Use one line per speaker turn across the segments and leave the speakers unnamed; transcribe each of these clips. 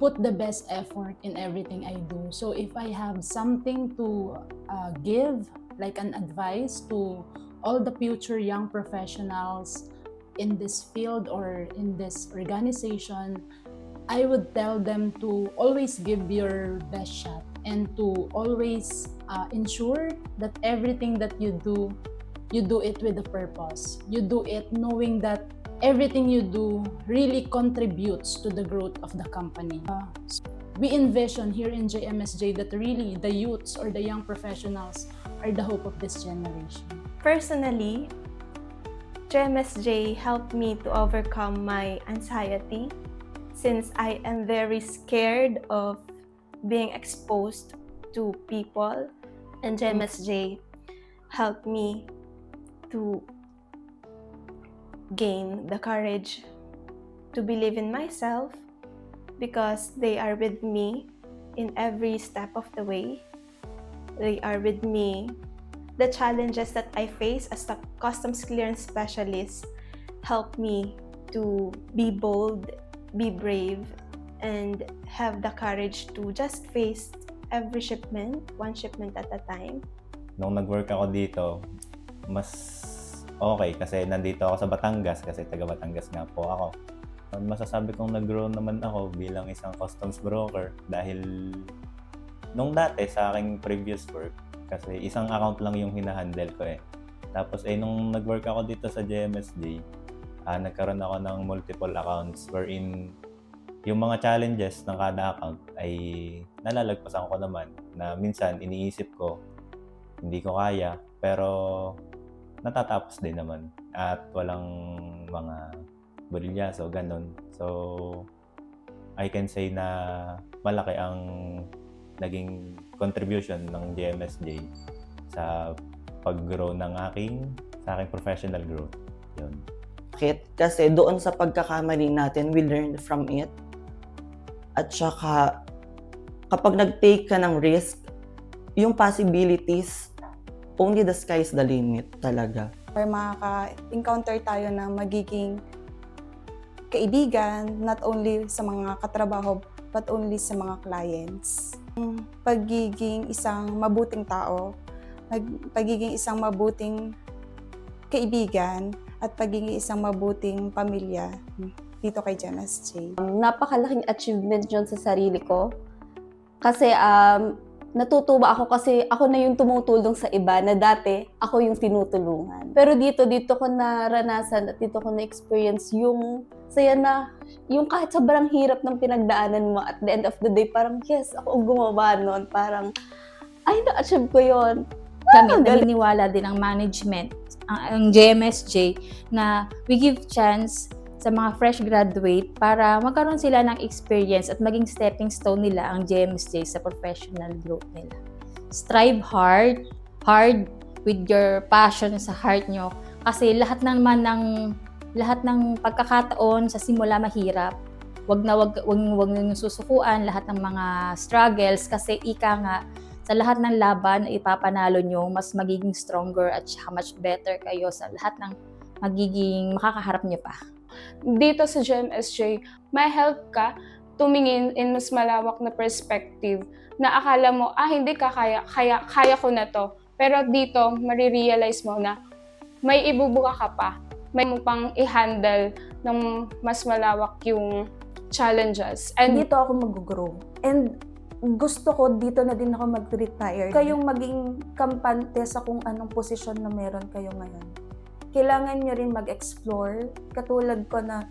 put the best effort in everything I do. So if I have something to give, like an advice to all the future young professionals in this field or in this organization, I would tell them to always give your best shot and to always ensure that everything that you do it with a purpose. You do it knowing that everything you do really contributes to the growth of the company. We envision here in JMSJ that really the youths or the young professionals are the hope of this generation.
Personally, JMSJ helped me to overcome my anxiety since I am very scared of being exposed to people, and JMSJ helped me to gain the courage to believe in myself because they are with me in every step of the way. They are with me. The challenges that I face as a customs clearance specialist help me to be bold, be brave, and have the courage to just face every shipment, one shipment at a time.
Nung nag-work ako dito, mas okay kasi nandito ako sa Batangas kasi taga Batangas nga po ako. Masasabi kong nag-grow naman ako bilang isang customs broker dahil nung dati sa aking previous work, kasi isang account lang yung hinahandle ko eh. Tapos nung nag-work ako dito sa JMSJ, nagkaroon ako ng multiple accounts wherein yung mga challenges ng kada account ay nalalagpasan ko naman na minsan iniisip ko hindi ko kaya pero natatapos din naman at walang mga bolilyaso, ganun. So, I can say na malaki ang naging contribution ng JMSJ sa pag-grow sa aking professional growth. Yun.
Kasi doon sa pagkakamali natin, we learn from it. At saka, kapag nag-take ka ng risk, yung possibilities, only the sky is the limit talaga.
Or makaka-encounter tayo na magiging kaibigan, not only sa mga katrabaho, but only sa mga clients. Pagiging isang mabuting tao, pagiging isang mabuting kaibigan, at pagiging isang mabuting pamilya dito kay JMSJ.
Napakalaking achievement yun sa sarili ko. Kasi natutuwa ako kasi ako na yung tumutulong sa iba na dati ako yung tinutulungan. Pero dito ko naranasan at dito ko na-experience yung saya na, yung kahit sobrang hirap ng pinagdaanan mo at the end of the day, parang yes, ako ang gumawa nun. Parang, ay, na-achieve ko yun.
Kami, naniniwala din ang management, ang JMSJ, na we give chance sa mga fresh graduate para magkaroon sila ng experience at maging stepping stone nila ang JMSJ sa professional growth nila. Strive hard with your passion sa heart nyo kasi lahat ng pagkakataon sa simula mahirap. Wag nyo susukuan lahat ng mga struggles kasi ika nga sa lahat ng laban na ipapanalo nyo, mas magiging stronger at much better kayo sa lahat ng magiging makakaharap nyo pa.
Dito sa JMSJ, may help ka tumingin in mas malawak na perspective na akala mo, hindi ka kaya ko na to. Pero dito, marirealize mo na may ibubuka ka pa. May mo pang i-handle ng mas malawak yung challenges.
And dito ako mag-grow. And gusto ko, dito na din ako mag-retire. Kayong maging kampante sa kung anong posisyon na meron kayo ngayon. Kailangan nyo rin mag-explore. Katulad ko na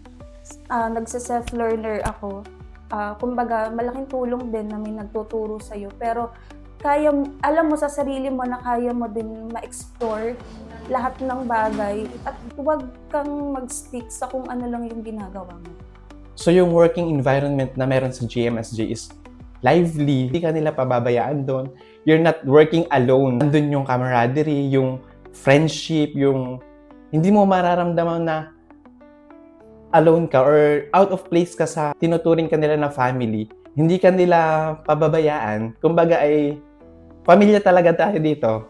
nagsa-self-learner ako. Kumbaga, malaking tulong din na may nagtuturo sa'yo. Pero alam mo sa sarili mo na kaya mo din ma-explore lahat ng bagay. At huwag kang mag-stick sa kung ano lang yung ginagawa mo.
So yung working environment na meron sa JMSJ is lively. Hindi ka nila pababayaan doon. You're not working alone. Nandun yung camaraderie, yung friendship, yung hindi mo mararamdaman na alone ka or out of place ka sa tinuturing ka nila na family. Hindi ka nila pababayaan. Kumbaga ay pamilya talaga tayo dito.